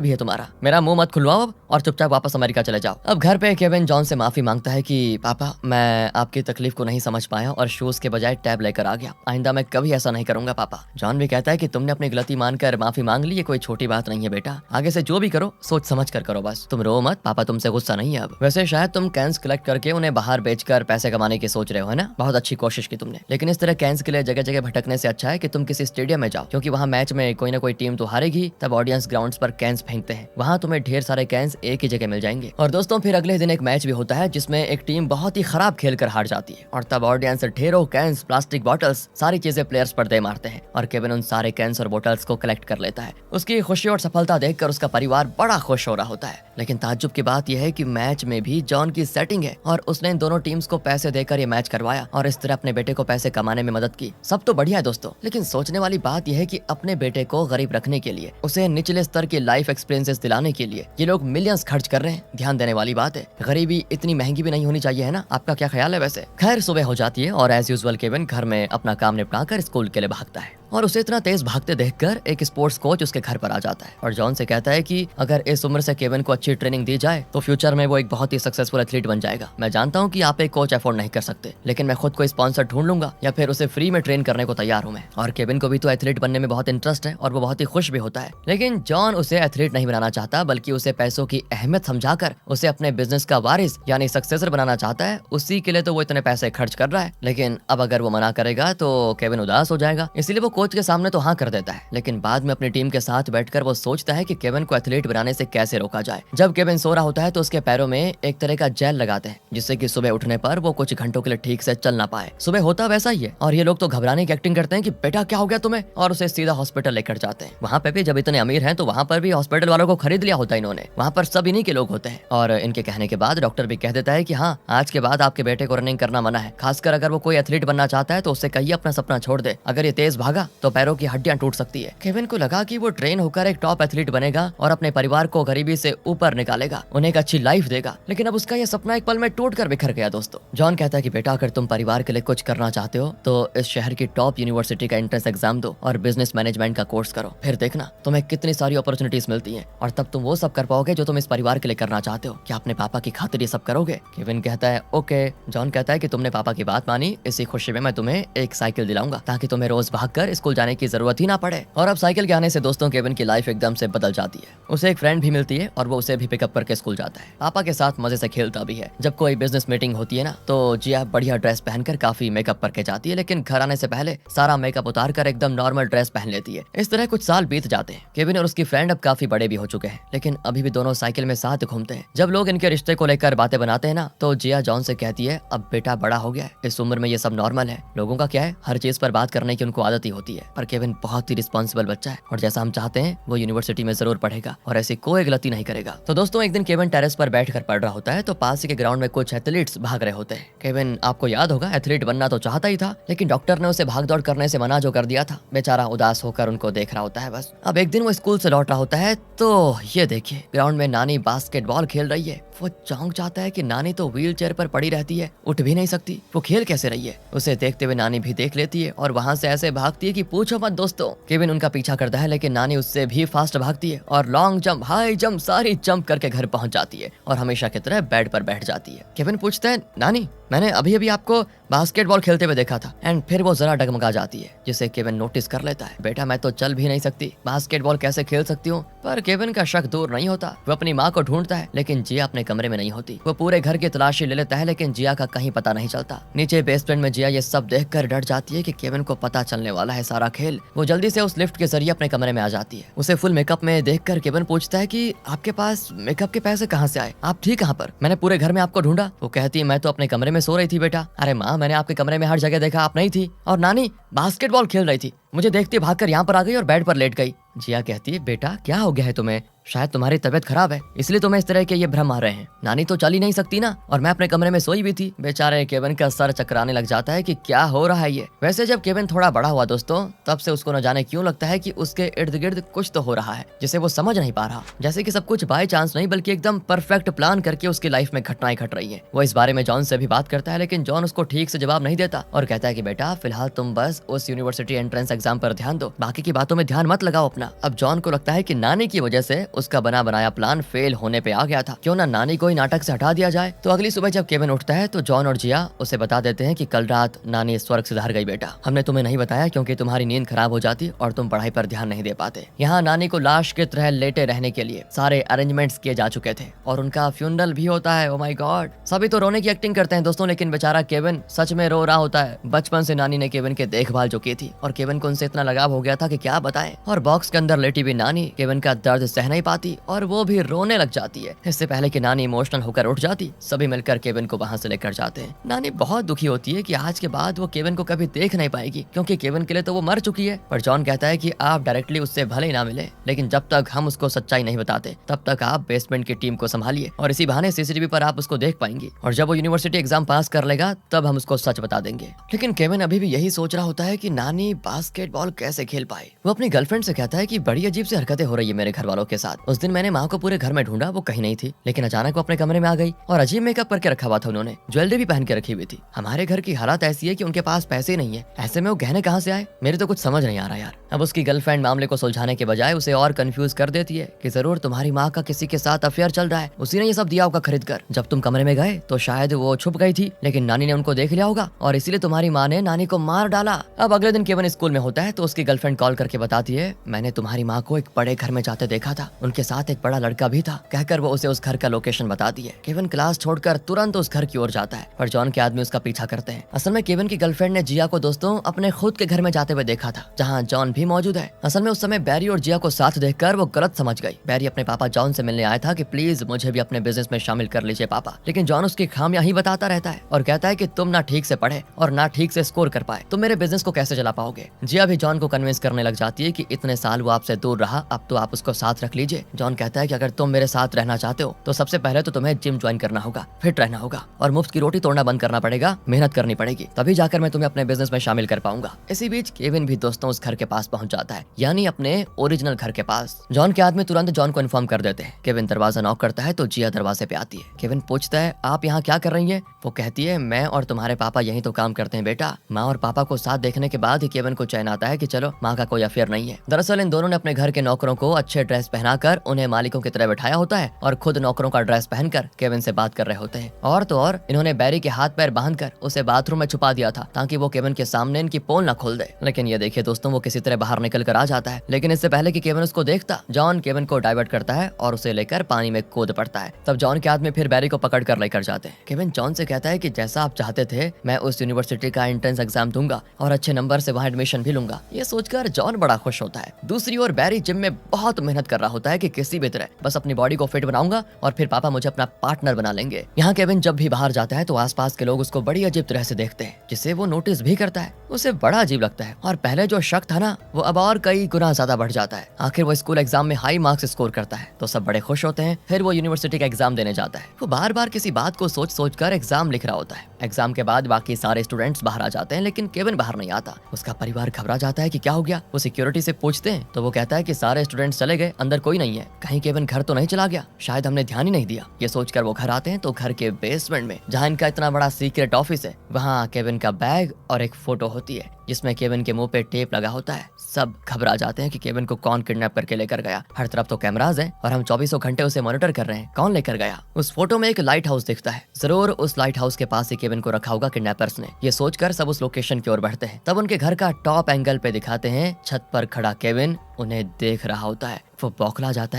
भी है तुम्हारा। मेरा मुंह मत खुलवाओ अब और चुपचाप वापस अमेरिका चले जाओ। अब घर पे केविन जॉन से माफी मांगता है कि पापा मैं आपकी तकलीफ को नहीं समझ पाया और शूज के बजाय टैब लेकर आ गया। आइंदा मैं कभी ऐसा नहीं करूंगा पापा। जॉन भी कहता है कि तुमने अपनी गलती मानकर माफी मांग ली, ये कोई छोटी बात नहीं है बेटा। आगे से जो भी करो सोच समझ कर करो बस। तुम रो मत, पापा तुमसे गुस्सा नहीं है अब। वैसे शायद तुम कैंस कलेक्ट करके उन्हें बाहर बेचकर पैसे कमाने की सोच रहे हो, है ना? बहुत अच्छी कोशिश की तुमने, लेकिन इस तरह कैंस के लिए जगह जगह भटकने से अच्छा है कि तुम किसी स्टेडियम में जाओ, क्योंकि वहाँ मैच में कोई ना कोई टीम तो हारेगी। तब ऑडियंस ग्राउंड्स पर कैंस फेंकते हैं, वहाँ तुम्हें ढेर सारे कैंस एक ही जगह मिल जाएंगे। और दोस्तों फिर अगले दिन एक मैच भी होता है जिसमें एक टीम बहुत ही खराब खेलकर हार जाती है और तब ऑडियंस ढेरों कैंस, प्लास्टिक बॉटल्स, सारी चीजें प्लेयर्स पर दे मारते हैं और केविन उन सारे कैंस और बॉटल्स को कलेक्ट कर लेता है। उसकी खुशी और सफलता देखकर उसका परिवार बड़ा खुश हो रहा होता है। लेकिन ताज्जुब की बात यह है कि मैच में भी जॉन की सेटिंग है और उसने इन दोनों टीम्स को पैसे देकर ये मैच करवाया और इस तरह अपने बेटे को पैसे कमाने में मदद की। सब तो बढ़िया है दोस्तों, लेकिन सोचने वाली बात यह है कि अपने बेटे को गरीब रखने के लिए, उसे निचले स्तर की लाइफ एक्सपीरियंसेस दिलाने के लिए ये लोग मिलियंस खर्च कर रहे हैं। ध्यान देने वाली बात है, गरीबी इतनी महंगी भी नहीं होनी चाहिए, है ना? आपका क्या ख्याल है वैसे? खैर सुबह हो जाती है और एज यूजुअल केविन घर में अपना काम निपटा कर स्कूल के लिए भागता है और उसे इतना तेज भागते देखकर एक स्पोर्ट्स कोच उसके घर पर आ जाता है और जॉन से कहता है कि अगर इस उम्र से केविन को अच्छी ट्रेनिंग दी जाए तो फ्यूचर में वो एक बहुत ही सक्सेसफुल एथलीट बन जाएगा। मैं जानता हूँ कि आप एक कोच अफोर्ड नहीं कर सकते, लेकिन मैं खुद को स्पॉन्सर ढूंढ लूंगा या फिर उसे फ्री में ट्रेन करने को तैयार हूँ मैं। और केविन को भी तो एथलीट बनने में बहुत इंटरेस्ट है और वो बहुत ही खुश भी होता है, लेकिन जॉन उसे एथलीट नहीं बनाना चाहता बल्कि उसे पैसों की अहमियत समझाकर उसे अपने बिजनेस का वारिस यानी सक्सेसर बनाना चाहता है। उसी के लिए तो वो इतने पैसे खर्च कर रहा है, लेकिन अब अगर वो मना करेगा तो केविन उदास हो जाएगा, इसीलिए वो कोच के सामने तो हाँ कर देता है। लेकिन बाद में अपनी टीम के साथ बैठकर वो सोचता है कि केविन को एथलीट बनाने से कैसे रोका जाए। जब केविन सो रहा होता है तो उसके पैरों में एक तरह का जेल लगाते हैं जिससे कि सुबह उठने पर वो कुछ घंटों के लिए ठीक से चल ना पाए। सुबह होता वैसा ही है और ये लोग तो घबराने की एक्टिंग करते हैं कि बेटा क्या हो गया तुम्हें, और उसे सीधा हॉस्पिटल लेकर जाते हैं। वहाँ पे भी जब इतने अमीर हैं तो वहाँ पर भी हॉस्पिटल वालों को खरीद लिया होता है इन्होंने, वहाँ पर सब इन्हीं के लोग होते हैं। और इनके कहने के बाद डॉक्टर भी कह देता है कि हाँ आज के बाद आपके बेटे को रनिंग करना मना है, खासकर अगर वो कोई एथलीट बनना चाहता है तो उससे कहिए अपना सपना छोड़ दे, अगर ये तेज भागा तो पैरों की हड्डियां टूट सकती है। केविन को लगा कि वो ट्रेन होकर एक टॉप एथलीट बनेगा और अपने परिवार को गरीबी से ऊपर निकालेगा, उन्हें एक अच्छी लाइफ देगा, लेकिन अब उसका यह सपना एक पल में टूट कर बिखर गया। दोस्तों जॉन कहता है कि बेटा अगर तुम परिवार के लिए कुछ करना चाहते हो तो इस शहर की टॉप यूनिवर्सिटी का एंट्रेंस एग्जाम दो और बिजनेस मैनेजमेंट का कोर्स करो, फिर देखना तुम्हें कितनी सारी अपॉर्चुनिटीज मिलती हैं और तब तुम वो सब कर पाओगे जो तुम इस परिवार के लिए करना चाहते हो। क्या अपने पापा की खातिर ये सब करोगे? केविन कहता है ओके। जॉन कहता है कि तुमने पापा की बात मानी, इसी खुशी में मैं तुम्हें एक साइकिल दिलाऊंगा ताकि तुम्हें रोज भागकर स्कूल जाने की जरूरत ही ना पड़े। और अब साइकिल के आने से दोस्तों केविन की लाइफ एकदम से बदल जाती है। उसे एक फ्रेंड भी मिलती है और वो उसे भी पिकअप करके स्कूल जाता है। पापा के साथ मजे से खेलता भी है। जब कोई बिजनेस मीटिंग होती है ना तो जिया बढ़िया ड्रेस पहनकर काफी मेकअप करके जाती है, लेकिन घर आने से पहले सारा मेकअप उतार कर एकदम नॉर्मल ड्रेस पहन लेती है। इस तरह कुछ साल बीत जाते हैं। केविन और उसकी फ्रेंड अब काफी बड़े भी हो चुके हैं, लेकिन अभी भी दोनों साइकिल में साथ घूमते हैं। जब लोग इनके रिश्ते को लेकर बातें बनाते हैं ना तो जिया जॉन से कहती है अब बेटा बड़ा हो गया है, इस उम्र में ये सब नॉर्मल है। लोगों का क्या है, हर चीज पर बात करने की उनको आदत ही होती है, पर केविन बहुत ही रिस्पॉन्सिबल बच्चा है और जैसा हम चाहते हैं वो यूनिवर्सिटी में जरूर पढ़ेगा और ऐसी कोई गलती नहीं करेगा। तो दोस्तों एक दिन केविन टेरेस पर बैठकर पढ़ रहा होता है तो पास ही के ग्राउंड में कुछ एथलीट्स भाग रहे होते हैं। केविन आपको याद होगा एथलीट बनना तो चाहता ही था, लेकिन डॉक्टर ने उसे भाग दौड़ करने से मना जो कर दिया था। बेचारा उदास होकर उनको देख रहा होता है बस। अब एक दिन वो स्कूल से लौट रहा होता है तो ये देखिए ग्राउंड में नानी बास्केटबॉल खेल रही है। वो चौंक जाता है कि नानी तो व्हील चेयर पर पड़ी रहती है, उठ भी नहीं सकती, वो खेल कैसे रही है। उसे देखते हुए नानी भी देख लेती है और वहां से ऐसे भागती है कि पूछो मत दोस्तों। केविन उनका पीछा करता है लेकिन नानी उससे भी फास्ट भागती है और लॉन्ग जंप, हाई जंप सारी जंप करके घर पहुंच जाती है और हमेशा की तरह बेड पर बैठ जाती है। केविन पूछता है नानी मैंने अभी अभी आपको बास्केटबॉल खेलते हुए देखा था, एंड फिर वो जरा डगमगा जाती है जिसे केविन नोटिस कर लेता है। बेटा मैं तो चल भी नहीं सकती, बास्केटबॉल कैसे खेल सकती हूँ? पर केविन का शक दूर नहीं होता। वो अपनी माँ को ढूंढता है लेकिन जिया अपने कमरे में नहीं होती। वो पूरे घर की तलाशी ले लेता है लेकिन जिया का कहीं पता नहीं चलता। नीचे बेसमेंट में जिया ये सब देखकर डर जाती है कि केविन को पता चलने वाला है सारा खेल। वो जल्दी से उस लिफ्ट के जरिए अपने कमरे में आ जाती है। उसे फुल मेकअप में देखकर केविन पूछता है कि आपके पास मेकअप के पैसे कहाँ से आए? आप ठीक कहाँ पर? मैंने पूरे घर में आपको ढूंढा। वो कहती है मैं तो अपने कमरे में सो रही थी बेटा। अरे माँ मैंने आपके कमरे में हर जगह देखा, आप नहीं थी। और नानी बास्केटबॉल खेल रही थी, मुझे देखते भागकर यहाँ पर आ गई और बेड पर लेट गई। जिया कहती है बेटा क्या हो गया है तुम्हें? शायद तुम्हारी तबीयत खराब है इसलिए तुम्हें इस तरह के ये भ्रम आ रहे हैं। नानी तो चल ही नहीं सकती ना, और मैं अपने कमरे में सोई भी थी। बेचारे केविन का सर चकराने लग जाता है कि क्या हो रहा है ये। वैसे जब केविन थोड़ा बड़ा हुआ दोस्तों तब से उसको न जाने क्यों लगता है कि उसके इर्द गिर्द कुछ तो हो रहा है जिसे वो समझ नहीं पा रहा। जैसे कि सब कुछ बाय चांस नहीं बल्कि एकदम परफेक्ट प्लान करके उसकी लाइफ में घटनाएं घट रही है। वो इस बारे में जॉन से भी बात करता है लेकिन जॉन उसको ठीक से जवाब नहीं देता और कहता है कि बेटा फिलहाल तुम बस उस यूनिवर्सिटी एंट्रेंस एग्जाम पर ध्यान दो, बाकी की बातों में ध्यान मत लगाओ अपना। अब जॉन को लगता है कि नानी की वजह से उसका बना बनाया प्लान फेल होने पे आ गया था। क्यों ना नानी को ही नाटक से हटा दिया जाए। तो अगली सुबह जब केविन उठता है तो जॉन और जिया उसे बता देते हैं कि कल रात नानी स्वर्ग सिधार गई बेटा। हमने तुम्हें नहीं बताया क्योंकि तुम्हारी नींद खराब हो जाती और तुम पढ़ाई पर ध्यान नहीं दे पाते। यहाँ नानी को लाश की तरह लेटे रहने के लिए सारे अरेंजमेंट्स किए जा चुके थे और उनका फ्यूनरल भी होता है। ओ माय गॉड, सभी तो रोने की एक्टिंग करते हैं दोस्तों, लेकिन बेचारा केविन सच में रो रहा होता है। बचपन से नानी ने केविन के देखभाल जो की थी और केविन को उनसे इतना लगाव हो गया था कि क्या बताएं। और बॉक्स के अंदर लेटी हुई नानी केविन का दर्द सह नहीं पाती और वो भी रोने लग जाती है। इससे पहले कि नानी इमोशनल होकर उठ जाती, सभी मिलकर केविन को वहां से लेकर जाते हैं। नानी बहुत दुखी होती है कि आज के बाद वो केविन को कभी देख नहीं पाएगी क्योंकि केविन के लिए तो वो मर चुकी है। पर जॉन कहता है कि आप डायरेक्टली उससे भले ही ना मिले, लेकिन जब तक हम उसको सच्चाई नहीं बताते तब तक आप बेसमेंट की टीम को संभालिए और इसी बहाने सीसीटीवी पर आप उसको देख पाएंगे और जब वो यूनिवर्सिटी एग्जाम पास कर लेगा तब हम उसको सच बता देंगे। लेकिन केविन अभी भी यही सोच रहा होता है कि नानी बास्केटबॉल कैसे खेल पाए। वो अपनी गर्लफ्रेंड से कहता है कि बड़ी अजीब सी हरकतें हो रही है मेरे घर वालों के साथ। उस दिन मैंने माँ को पूरे घर में ढूंढा, वो कहीं नहीं थी, लेकिन अचानक वो अपने कमरे में आ गई और अजीब मेकअप करके रखा हुआ था। उन्होंने ज्वेलरी भी पहन के रखी हुई थी। हमारे घर की हालत ऐसी है कि उनके पास पैसे नहीं है, ऐसे में वो गहने कहाँ से आए, मेरे तो कुछ समझ नहीं आ रहा यार। अब उसकी गर्लफ्रेंड मामले को सुलझाने के बजाय उसे और कंफ्यूज कर देती है कि जरूर तुम्हारी माँ का किसी के साथ अफेयर चल रहा है, उसी ने ये सब दिया होगा खरीद कर। जब तुम कमरे में गए तो शायद वो छुप गई थी, लेकिन नानी ने उनको देख लिया होगा और इसीलिए तुम्हारी माँ ने नानी को मार डाला। अब अगले दिन केविन स्कूल में होता है तो उसकी गर्लफ्रेंड कॉल करके बताती है, मैंने तुम्हारी माँ को एक बड़े घर में जाते देखा था, उनके साथ एक बड़ा लड़का भी था। कहकर वो उसे उस घर का लोकेशन बताती है। केविन क्लास छोड़कर तुरंत उस घर की ओर जाता है पर जॉन के आदमी उसका पीछा करते हैं। असल में केविन की गर्लफ्रेंड ने जिया को दोस्तों अपने खुद के घर में जाते हुए देखा था जहाँ जॉन भी मौजूद है। असल में उस समय बैरी और जिया को साथ देखकर वो गलत समझ गई। बैरी अपने पापा जॉन से मिलने आया था कि प्लीज मुझे भी अपने बिजनेस में शामिल कर लीजिए पापा, लेकिन जॉन उसकी खामियां ही बताता रहता है और कहता है कि तुम ना ठीक से पढ़े और ना ठीक से स्कोर कर पाए, तुम मेरे बिजनेस को कैसे चला पाओगे। जिया भी जॉन को कन्विंस करने लग जाती है कि इतने साल वो आपसे दूर रहा, अब तो आप उसको साथ रख लीजिए। जॉन कहता है कि अगर तुम मेरे साथ रहना चाहते हो तो सबसे पहले तो तुम्हें जिम ज्वाइन करना होगा, फिट रहना होगा और मुफ्त की रोटी तोड़ना बंद करना पड़ेगा, मेहनत करनी पड़ेगी, तभी जाकर मैं तुम्हें अपने बिजनेस में शामिल कर पाऊंगा। इसी बीच केविन भी दोस्तों उस घर के पास पहुंच जाता है, यानी अपने ओरिजिनल घर के पास। जॉन के आदमी तुरंत जॉन को इन्फॉर्म कर देते हैं। केविन दरवाजा नॉक करता है तो जिया दरवाजे पे आती है। केविन पूछता है, आप यहाँ क्या कर रही है? वो कहती है, मैं और तुम्हारे पापा यही तो काम करते हैं बेटा। माँ और पापा को साथ देखने के बाद ही केविन को चैन आता है कि चलो माँ का कोई अफेयर नहीं है। दरअसल इन दोनों ने अपने घर के नौकरों को अच्छे ड्रेस पहनाकर उन्हें मालिकों की तरह बैठाया होता है और खुद नौकरों का ड्रेस पहनकर केविन से बात कर रहे होते हैं। और तो और इन्होंने बैरी के हाथ पैर बांधकर उसे बाथरूम में छुपा दिया था ताकि वो केविन के सामने इनकी पोल न खोल दे। लेकिन ये देखिए दोस्तों, वो किसी तरह बाहर निकल कर आ जाता है, लेकिन इससे पहले कि केविन उसको देखता, जॉन केविन को डाइवर्ट करता है और उसे लेकर पानी में कूद पड़ता है। तब जॉन के आदमी फिर बैरी को पकड़ कर लेकर जाते हैं। केविन जॉन से कहता है कि जैसा आप चाहते थे मैं उस यूनिवर्सिटी का एंट्रेंस एग्जाम दूंगा और अच्छे नंबर से वहाँ एडमिशन भी लूंगा। ये सोचकर जॉन बड़ा खुश होता है। दूसरी ओर बैरी जिम में बहुत मेहनत कर रहा होता है कि किसी भी तरह बस अपनी बॉडी को फिट बनाऊंगा और फिर पापा मुझे अपना पार्टनर बना लेंगे। यहाँ केविन जब भी बाहर जाता है तो आसपास के लोग उसको बड़ी अजीब तरह से देखते हैं, जिसे वो नोटिस भी करता है। उसे बड़ा अजीब लगता है और पहले जो शक था ना वो अब और कई गुना ज्यादा बढ़ जाता है। आखिर वो स्कूल एग्जाम में हाई मार्क्स स्कोर करता है तो सब बड़े खुश होते हैं। फिर वो यूनिवर्सिटी का एग्जाम देने जाता है। वो बार बार किसी बात को सोच सोच कर एग्जाम लिख रहा होता है। एग्जाम के बाद बाकी सारे स्टूडेंट्स बाहर आ जाते हैं, लेकिन केविन बाहर नहीं आता। उसका परिवार घबरा जाता है कि क्या हो गया। वो सिक्योरिटी से पूछते हैं तो वो कहता है कि सारे स्टूडेंट्स चले गए, अंदर कोई नहीं है, कहीं केविन घर तो नहीं चला गया, शायद हमने ध्यान ही नहीं दिया। ये सोचकर वो घर आते हैं तो घर के बेसमेंट में जहाँ इनका इतना बड़ा सीक्रेट ऑफिस है, वहाँ केविन का बैग और एक फोटो होती है जिसमें केविन के मुंह पे टेप लगा होता है। सब घबरा जाते हैं कि केविन को कौन किडनैप करके लेकर गया। हर तरफ तो कैमराज हैं और हम 24 घंटे उसे मॉनिटर कर रहे हैं, कौन लेकर गया। उस फोटो में एक लाइट हाउस दिखता है, जरूर उस लाइट हाउस के पास ही केविन को रखा होगा किडनैपर्स ने। ये सोचकर सब उस लोकेशन की ओर बढ़ते हैं। तब उनके घर का टॉप एंगल पे दिखाते हैं, छत पर खड़ा केविन उन्हें देख रहा होता है। वो बौखला जाता है।